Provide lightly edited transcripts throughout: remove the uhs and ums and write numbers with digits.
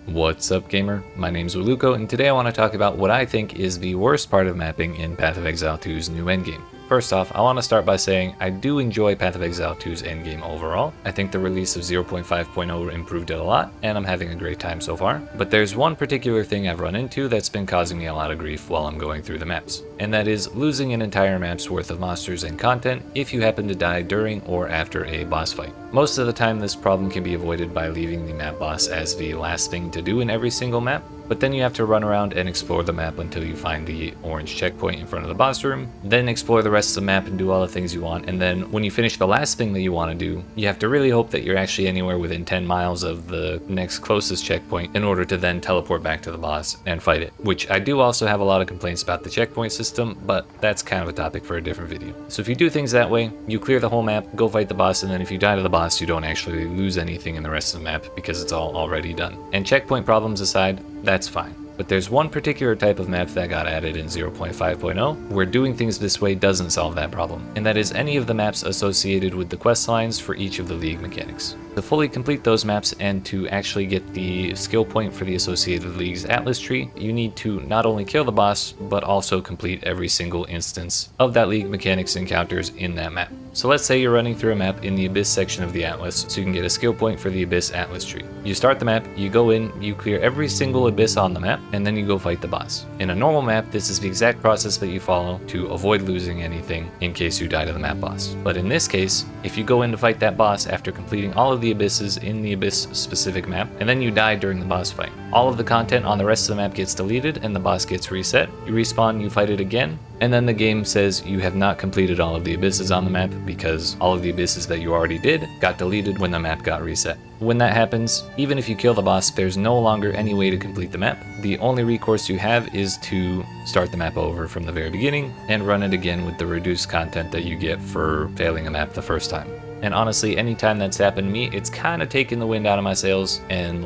What's up, gamer? My name's Waluko, and today I want to talk about what I think is the worst part of mapping in Path of Exile 2's new endgame. First off, I want to start by saying I do enjoy Path of Exile 2's endgame overall. I think the release of 0.5.0 improved it a lot, and I'm having a great time so far. But there's one particular thing I've run into that's been causing me a lot of grief while I'm going through the maps, and that is losing an entire map's worth of monsters and content if you happen to die during or after a boss fight. Most of the time this problem can be avoided by leaving the map boss as the last thing to do in every single map, but then you have to run around and explore the map until you find the orange checkpoint in front of the boss room, then explore the rest of the map and do all the things you want, and then when you finish the last thing that you want to do, you have to really hope that you're actually anywhere within 10 miles of the next closest checkpoint in order to then teleport back to the boss and fight it, which I do also have a lot of complaints about the checkpoint system, but that's kind of a topic for a different video. So if you do things that way, you clear the whole map, go fight the boss, and then if you die to the boss, you don't actually lose anything in the rest of the map because it's all already done. And checkpoint problems aside, that's fine. But there's one particular type of map that got added in 0.5.0 where doing things this way doesn't solve that problem, and that is any of the maps associated with the quest lines for each of the league mechanics. To fully complete those maps and to actually get the skill point for the associated league's atlas tree, you need to not only kill the boss, but also complete every single instance of that league mechanics encounters in that map. So let's say you're running through a map in the Abyss section of the Atlas, so you can get a skill point for the Abyss Atlas tree. You start the map, you go in, you clear every single Abyss on the map, and then you go fight the boss. In a normal map, this is the exact process that you follow to avoid losing anything in case you die to the map boss. But in this case, if you go in to fight that boss after completing all of the Abysses in the Abyss specific map, and then you die during the boss fight, all of the content on the rest of the map gets deleted and the boss gets reset. You respawn, you fight it again, and then the game says you have not completed all of the Abysses on the map because all of the Abysses that you already did got deleted when the map got reset. When that happens, even if you kill the boss, there's no longer any way to complete the map. The only recourse you have is to start the map over from the very beginning and run it again with the reduced content that you get for failing a map the first time. And honestly, anytime that's happened to me, it's kind of taken the wind out of my sails and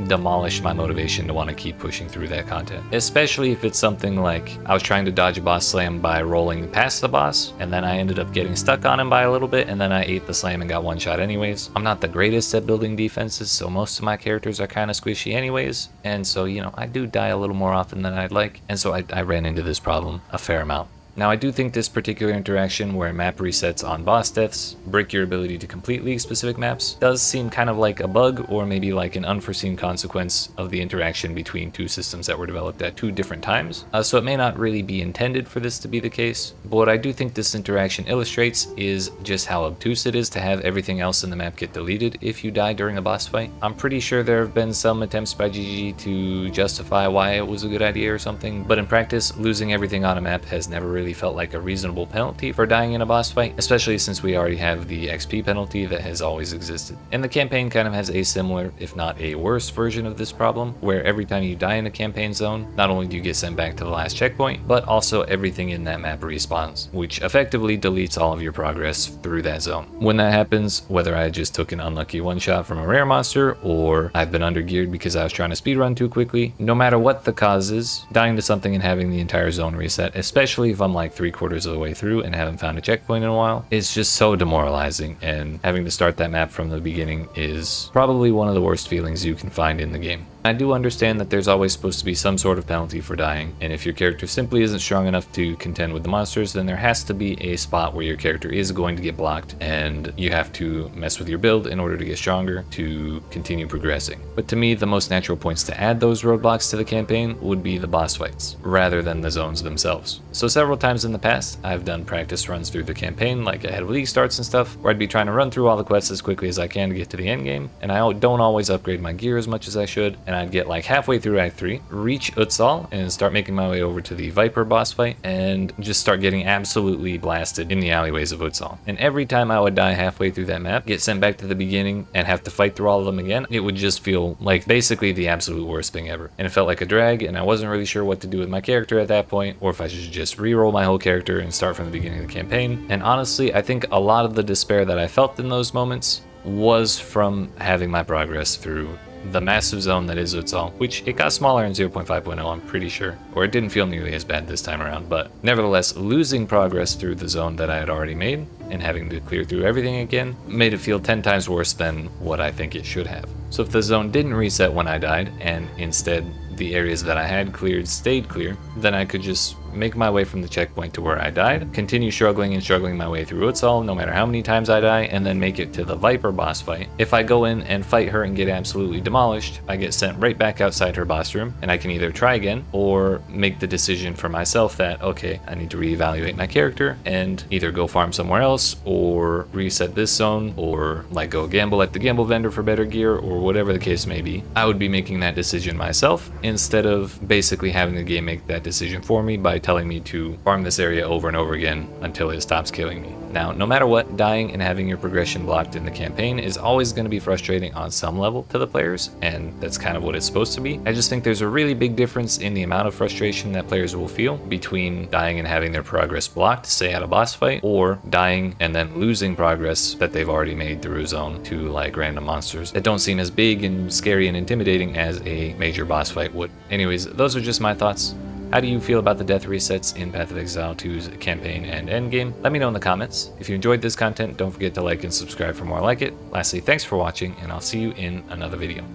demolished my motivation to want to keep pushing through that content. Especially if it's something like I was trying to dodge a boss slam by rolling past the boss, and then I ended up getting stuck on him by a little bit, and then I ate the slam and got one shot anyways. I'm not the greatest at building defenses, so most of my characters are kind of squishy anyways, and so, I do die a little more often than I'd like, and so I ran into this problem a fair amount. Now, I do think this particular interaction where map resets on boss deaths break your ability to complete league-specific maps does seem kind of like a bug, or maybe like an unforeseen consequence of the interaction between two systems that were developed at two different times. So it may not really be intended for this to be the case, but what I do think this interaction illustrates is just how obtuse it is to have everything else in the map get deleted if you die during a boss fight. I'm pretty sure there have been some attempts by GG to justify why it was a good idea or something, but in practice, losing everything on a map has never really felt like a reasonable penalty for dying in a boss fight, especially since we already have the XP penalty that has always existed. And the campaign kind of has a similar, if not a worse version of this problem, where every time you die in a campaign zone, not only do you get sent back to the last checkpoint, but also everything in that map respawns, which effectively deletes all of your progress through that zone. When that happens, whether I just took an unlucky one shot from a rare monster, or I've been undergeared because I was trying to speedrun too quickly, no matter what the cause is, dying to something and having the entire zone reset, especially if I'm like 3/4 of the way through and haven't found a checkpoint in a while, it's just so demoralizing, and having to start that map from the beginning is probably one of the worst feelings you can find in the game. I do understand that there's always supposed to be some sort of penalty for dying, and if your character simply isn't strong enough to contend with the monsters, then there has to be a spot where your character is going to get blocked, and you have to mess with your build in order to get stronger to continue progressing. But to me, the most natural points to add those roadblocks to the campaign would be the boss fights, rather than the zones themselves. So several times in the past, I've done practice runs through the campaign, like ahead of league starts and stuff, where I'd be trying to run through all the quests as quickly as I can to get to the end game, and I don't always upgrade my gear as much as I should, and I'd get like halfway through Act 3, reach Exile, and start making my way over to the Viper boss fight, and just start getting absolutely blasted in the alleyways of Exile. And every time I would die halfway through that map, get sent back to the beginning, and have to fight through all of them again, it would just feel like basically the absolute worst thing ever. And it felt like a drag, and I wasn't really sure what to do with my character at that point, or if I should just re-roll my whole character and start from the beginning of the campaign. And honestly, I think a lot of the despair that I felt in those moments was from having my progress through the massive zone that is Exile, which it got smaller in 0.5.0, I'm pretty sure, or it didn't feel nearly as bad this time around, but nevertheless, losing progress through the zone that I had already made and having to clear through everything again made it feel 10 times worse than what I think it should have. So if the zone didn't reset when I died, and instead the areas that I had cleared stayed clear, then I could just make my way from the checkpoint to where I died, continue struggling my way through Exile no matter how many times I die, and then make it to the Viper boss fight. If I go in and fight her and get absolutely demolished, I get sent right back outside her boss room, and I can either try again or make the decision for myself that, okay, I need to reevaluate my character and either go farm somewhere else or reset this zone or like go gamble at the gamble vendor for better gear or whatever the case may be. I would be making that decision myself instead of basically having the game make that decision for me by telling me to farm this area over and over again until it stops killing me. Now, no matter what, dying and having your progression blocked in the campaign is always going to be frustrating on some level to the players, and that's kind of what it's supposed to be. I just think there's a really big difference in the amount of frustration that players will feel between dying and having their progress blocked, say at a boss fight, or dying and then losing progress that they've already made through a zone to like random monsters that don't seem as big and scary and intimidating as a major boss fight would. Anyways, those are just my thoughts. How do you feel about the death resets in Path of Exile 2's campaign and endgame? Let me know in the comments. If you enjoyed this content, don't forget to like and subscribe for more like it. Lastly, thanks for watching, and I'll see you in another video.